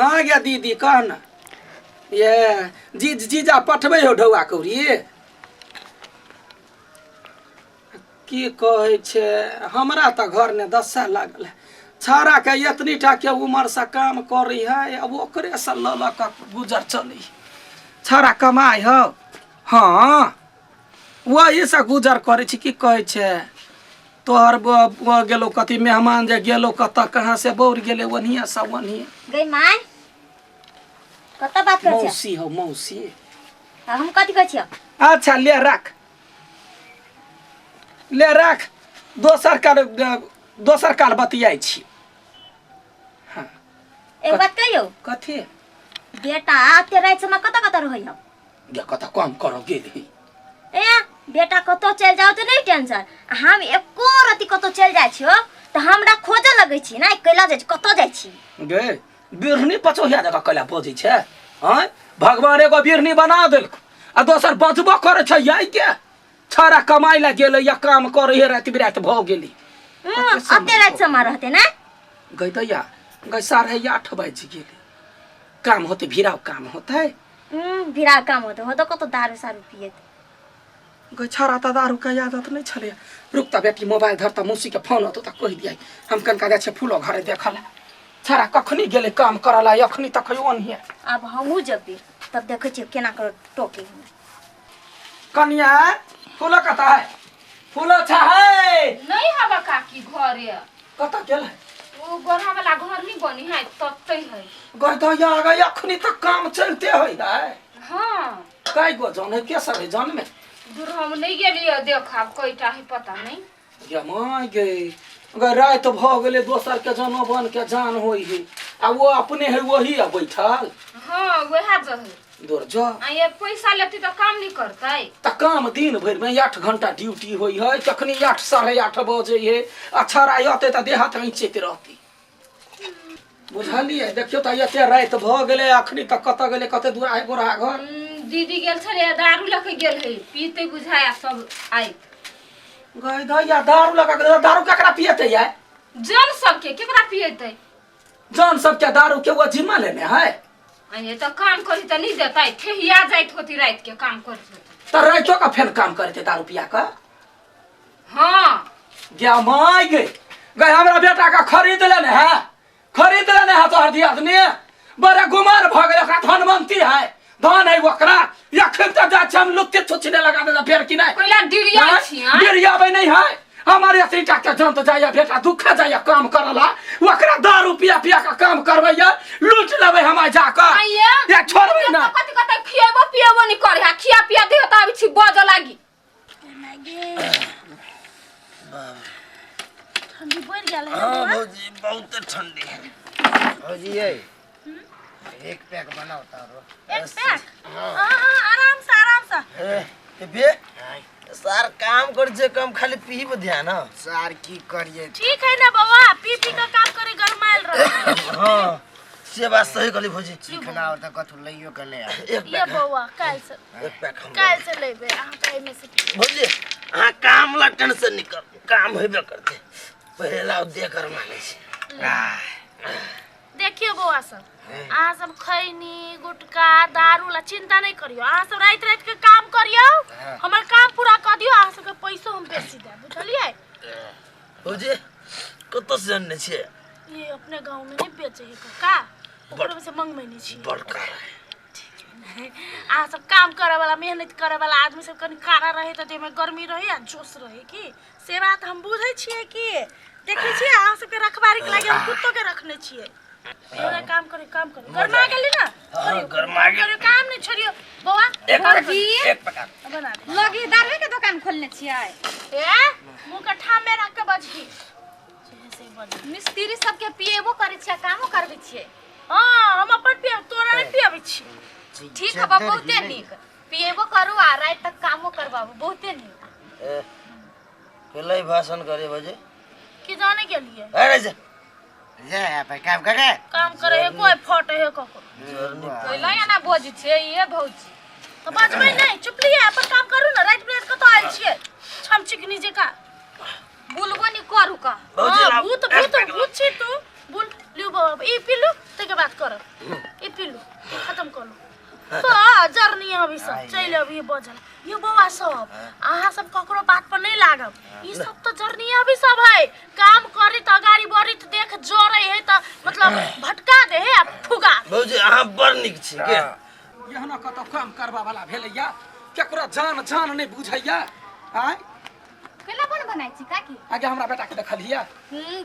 हाँ गे दीदी कह न ये जीजा पठबै हो ढौआ कौड़ी की कहै छै हमरा तऽ घर ने दशा लागल है छौड़ा के एतनी टा के उम्र से काम करी है अब ओकरे से ल के गुजर चली छौड़ा कमाई हो हाँ वही से गुजर करे छी की कहै छै तोहर गेलो कथी मेहमान जे गेलो कत कहाँ से बौर गेले वनिया सब वनिया गई माय कत बात कर मौसी हो मौसी हम कथी कहै छियै अच्छा ले राख दोसर काल बतियाई छी हाँ एक बात कहियो कथी बेटा आते रात में कत रहइयो गे कत काम करो गेली ए बेटा कतो चल जाओ तो नहीं टेंशन हम एको रति कतो चल जाय छियो त हमरा खोजे लगै छी ना कैला जाय कतो जाय छी गे बिरहनी पचोहिया जगह कैला बोझै छै हैं भगवान एगो बिरहनी बना देलक आ दोसर बचबो करे छै याई के छौड़ा कमाई ला गेले या काम करे हे रात बिरात भ गेली अते रात समय रहते ना गई दैया गई 8:30 बज गेली काम होते भिराव काम होते भिरा काम होते हो तो कतो दारू सारू पिए गई छौड़ा त दारू के आदत नहीं छले रुक त बेटी मोबाइल धर त मौसी के फोन होतो त कह दिया हम कनका जा छे फूलो घरे देखला छौड़ा कखनी गेले काम करला अखनी तक ओनहिए अब हमहू जब तब देखे छी केना कर टोके कन्या फूल कता है फूल अच्छा है नहीं हवा काकी घरे कता गेल है वो गोरा वाला घर नहीं बनी है तत्ते है गई तो या गई अखनी तक काम चलते होई है हां काई गो जन है के सब है जन में दूर हम नहीं गेलिए देखा कोईटा है पता नहीं या माय गई अगर रात भ गेले दोसर के जनो बन के जान होई है आ वो अपने है वही आ बैठल हां वह जो है दूर जो आ ये पैसा लेती तो काम नहीं करतै त काम दिन भर में 8 घंटा ड्यूटी होई है कखनी 8 8:30 बजे है अच्छा राय आते त देहात हिचेत रहती बुझलिए देखियो त एते रात भ गेले अखनी तक कत गेले कते दूर आए गोरा घर दीदी गेल छले दारू लेके गेल है पीते बुझाया सब आई गई दैया दारू लगा के दारू केकरा पियते है जन सबके केकरा पियते जन सब के दारू के वो जिम्मा लेने है आ ये तो काम करी त नहीं देता ठेहिया जाइत होती रात के काम करत त रातो का फेन काम करते दारू पिया का हां गया माय गए हमरा बेटा का खरीद लेने है तो हर दिया ने बड़ा गुमार भ गेल ओकरा धनवंती है धन है ओकरा या खेत जा हम लुत्ते छुछने लगा दे फेर कि नहीं कोइला डिरिया छी हां डिरिया बे नहीं है हमारे अतरीटा के जन तो जाया बेटा दुख जाया काम करला ओकरा दारू पिया का काम करबैया लूट लेबै हम जाकर या छोड़बै ना कथि कथि खियाबो पियाबो नहीं करे हा खिया पिया दे त अभी छी बज लागी ठंडी बढ़ गेल है हां भौजी बहुत ठंडी है भौजी ये एक पैक बनाओ तारो एक पैक आराम से बे सर काम कर जे कम खाली पी पे ध्यान ह सर की करिए ठीक है ना बाबा पी का काम करे गरमाइल रह हां से बात सही कहली भौजी चिकना और त कथु लइयो के ले एक ये बाबा काल से लेबे आ कहे में से भौजी हां काम ला टेंशन निकल काम होबे करते पहला दे कर माने छे देखिए बउआ सब अहाँ सब खैनी गुटका दारू ला चिंता नहीं करियो अहाँ सब रात के काम करियो हमर काम पूरा कर दियो अहाँ सब के पैसो हम बेसी दे बुझलिए भौजी कत से जानने छे ये अपने गांव में नहीं बेचे है का ओकरे में से मंगबै नहीं छी बड़का अहाँ सब काम करे वाला मेहनत करे वाला आदमी सब कनी कारा रहे त देह में गर्मी रहे आ जोश रहे की से बात हम बुझै छिए की देखै छिए अहाँ सब के रखवारी के लागि हम कुत्तो के रखने छिए पूरा काम करे गरमा गेली ना गरमा गेली काम नहीं छोड़ियो बौआ एक पका बना दे लगी दारू के दुकान खोलने छियै ए मुंह का ठाम में रख के बजही जैसे बज मिस्त्री सब के पिएबो करे छियै कामो करबे छियै हां हम अपन पिए तोरा नहीं पियाबे छी ठीक है बहुते नीक पिएबो करू आ रात तक कामो करबाबू बहुते नीक केलै भाषण करे बजे की जाने के लिए अरे जा पे काम करे है कोई फोटो है कको कोइला या ना बोझ छै ये भौजी तो बजबै नहीं चुप लिए अपन काम करू ना रात बिरात कतो आइल छिए छम चिकनी जे का बुलबो नहीं करू का भूत छी तू बुल लियो बाबा ई पिलु तके बात कर ई पिल्लू खत्म कर लो तो जर्नी अभी सब चल अभी बजल ये बउआ सब अहाँ सब ककरो बात पर नहीं लागब ई सब तो जर्नी अभी सब है काम करी त गाड़ी बड़ी त देख जोरे है त मतलब भटका दे है आ फुगा भौजी अहाँ बड़ नीक छी के यहना कतौ काम करबा वाला भेलैया केकरो जान जान नहीं बुझैया आय केला बन बनाइ छी काकी आगे हमरा बेटा के देखलिया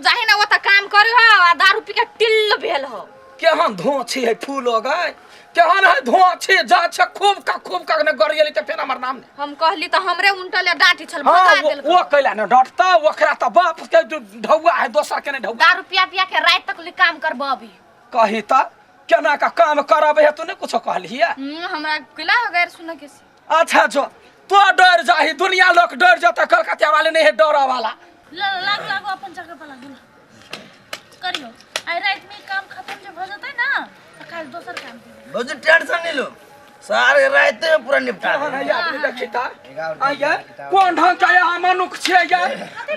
जाहि ना ओता काम कर हो आ दारू पी के टिल्ल भेल हो केहन धुआं छै फूल हो गए केहन है धुआं छै जा छ खूब का ने गरियली त फेर हमर नाम हम कहली त हमरे उंटले डांटी छल हां भगा देल वो कैला न डटता ओकरा त बाप के ढौआ है दोसर के ने ढौआ दारू पिया के रात तक ले काम करब अभी कही त केना का काम करबे है तू ने कुछ कहलिया हमरा केला हो गैर सुन के अच्छा जो तो डर जाही दुनिया लोग डर जाता कलकत्ता वाले नहीं है डरा वाला लागो अपन जगह पर लागो करियो आई रात में काम खत्म जब हो जाता है ना तो कल दूसरा काम करियो भौजी टेंशन नहीं लो सारे रात में पूरा निपटा आइए कौन ढंग का यहाँ मनुख छे ये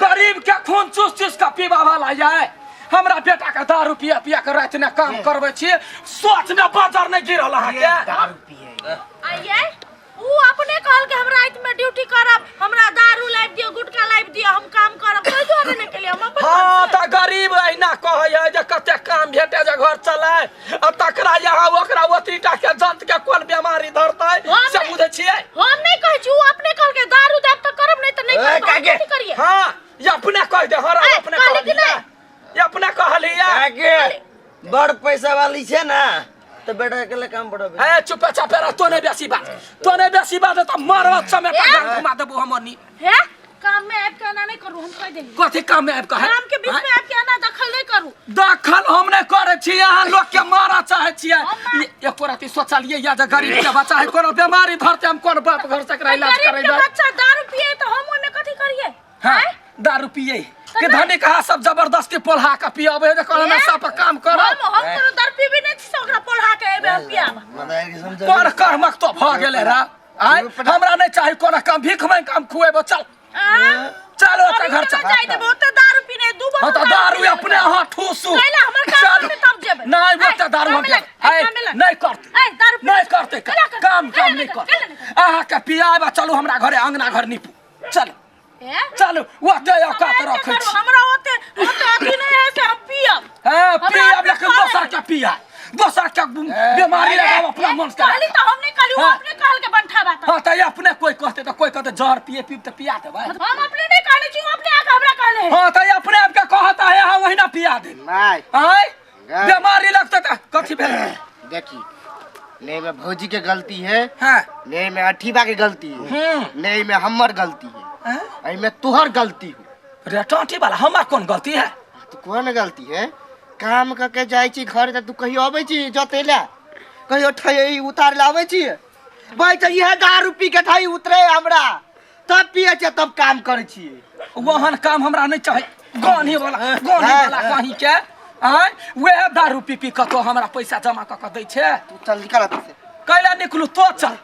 गरीब के खून चूस चूस का पीवा वाला ये हमरा बेटा का दारू पिया के रात में काम करबे छी सोच में बाजार नहीं गिरल अहाँ के दारू पिए आइए वो अपने कहल के हम रात में ड्यूटी करब हमरा दारू लाइव दियो गुटखा लाइव दियो हम काम करब कोई तो देने के लिए हम अपन हां त गरीब अहिना कहै जे कते काम भेटे जे घर चलाए आ तकरा यहाँ ओकरा ओतरीटा के जंत के कोन बीमारी धरतै से बुझै छियै हम नहीं कहै छी वो अपने कहल के दारू देब त करब नहीं त नहीं करब करिए हां ये अपने कह दे हरा अपने कहलिए ये अपने कहलिए आगे बड़ पैसा वाली छे ना तो बेटा अकेले काम पड़ो ए चुपे चापे रह तो नहीं बेसी बात त मरवा समेत गान घुमा देबो हमनी है काम में ऐप के नहीं करू हम कह देली कथि काम में ऐप कहे काम के बीच में ऐप के ना दखल नहीं करू दखल हम नहीं करे छी यहाँ लोग के मारा चाहे छियै एको राति सोचलिए या जे गरीब के बच्चा है कोनो बीमारी धरते हम कोन बाप घर से एकरा इलाज करेबै बच्चा दारू पिए तो हम ओने कथि करिए हां दारू पिए के धनी कहा सब जबरदस्ती पोल्हा का पियाबे जे कहना सब काम कर हम तो दारू पीबे नहीं छी ओकरा पोल्हा के एबे हम पियाब बताए के समझ पर कर्मक तो भ गेले रा आय हमरा नहीं चाहि कोनो काम भीख में काम खुएबो चल चलो त घर चल जाई देबो त दारू पीने दू बार हां त दारू अपने हां ठूसू कैला हमर काम में तब जेबे नहीं वो त दारू हम नहीं करते नहीं करते काम नहीं कर आहा के पियाबा चलो हमरा घरे अंगना घर नीपू चल चलो वो दे औकात रखे छी हमरा ओते अथी नहीं है से हम पियब हां पियब लेकिन दोसर के बीमारी लगाव अपना मन से कहली त हम नहीं कहली वो अपने कहल के बंठा बात हां त अपने कोई कहते त कोई कहते जहर पिए पीब त पिया देबे हम अपने नहीं कहले छी अपने आके हमरा कहले हां त अपने आप के कहता है हां वही ना पिया दे नहीं आय बीमारी लगते त कथि भेल देखी नहीं में भौजी के गलती है हां नहीं में अठीबा के गलती है नहीं में हमर गलती है आई में तुहर गलती है रे टोंटी वाला हमार कौन गलती है तो कौन गलती है काम करके जाई छी घर त तू कहियो आबै छी जतेला कहियो ठई उतार लाबै छी भाई त इहे दारू पी के ठई उतरे हमरा तब पिए छ तब काम करे छी वहन काम हमरा नहीं चाहे गानी वाला कहीं के आय वे दारू पी पी कतो हमरा पैसा जमा क दै छे तू चल निकल से कैला निकलू तो चल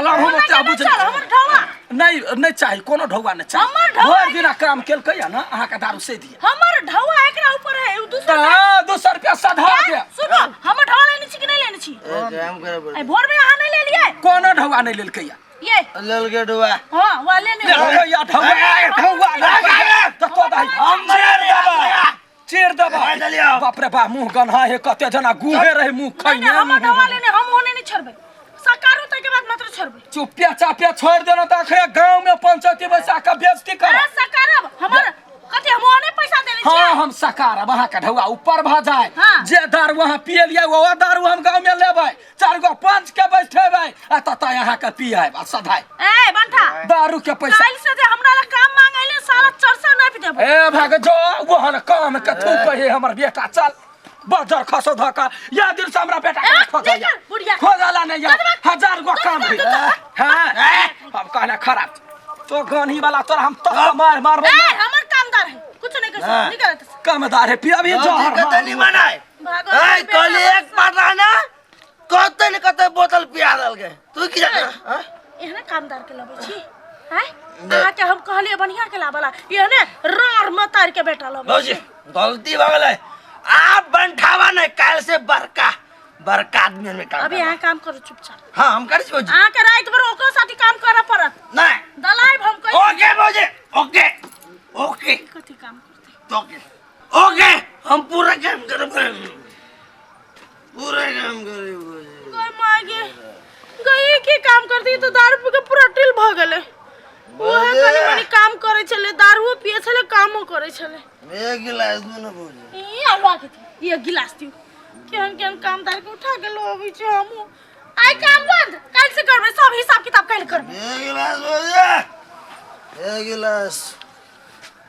हम ओते बुझ हमर ढौआ नहीं चाहे कोनो ढौआ नहीं चाहे भर दिना काम केलकै ना अहाँ के दारू से दिए हमर ढौआ एकरा ऊपर है उ दूसरा ₹200 सधा दे सुनो हमर ढौआ लेनी छी कि नहीं लेनी छी काम करे ए भोर में अहाँ नहीं ले लिए कोनो ढौआ नहीं लेलकै ये लल के डुआ हां वा लेने या ढौआ तो दाई हम चेर दबा बाप रे बा मुंह गन्हा है कते जना गुहे रहे मुंह खैने हमर ढौआ लेने हम होने नहीं छोड़बे सकारू तक के बाद मात्र छोड़बे चुपिया चापिया छोड़ देना त अखरे गांव में पंचायती बैसा के बेइज्जती कर सकारब हमर कते हम ओने पैसा देले छी हां हम सकारब वहां के ढौआ ऊपर भ जाए जे दारू वहां पिए लिए वो दारू हम गांव में लेबै 4 गो पंच के बैठेबै आ त यहां के पिए आ सधाय ए बंठा दारू के पैसा काल से जे हमरा ला काम मांगैले सारा 400 नहीं देबो ए भाग जो वहन काम के थूक है हमर बेटा चल बाजार खसो धका या दिन से हमरा बेटा के खोजला नहीं या 1000 गो काम है हां अब कहना खराब तो गानी वाला तोरा हम तो मार ए हमर कामदार है कुछ नहीं कर सकते निकल कामदार है पिया भी जहर कते नहीं बनाए ए कल एक पाटा ना कते न कते बोतल पिया दल के तू की जाना हां एहने कामदार के लबे छी हैं कहा के हम कहलिए बढ़िया के लावला एहने रार मतार के बेटा लबे भौजी गलती भ गेलै आप बंठावा छोटवा नहीं काल से बड़का बड़का आदमी में काम अभी यहाँ काम करो चुपचाप। हाँ हम कर भौजी अहाँ के रात भर ओकरो साथी काम करे पड़त। नहीं दलाई हम कहि ओके भौजी ओके ओके कथी काम करते। ओके ओके हम पूरा काम करब पूरा काम करे भौजी गई मागे गई की काम करती तो दारू पी के पूरा टिल भ गेले। ओहे कनी मनी काम करे छले दारू पिए छले कामो करे छले। एक गिलास दो ना भौजी ई आलवा के ये गिलास दियो केहन केहन कामदार के उठा के लो अभी जे हमू आई काम बंद कल से करबे सब हिसाब किताब कल करबे। एक गिलास भौजी एक गिलास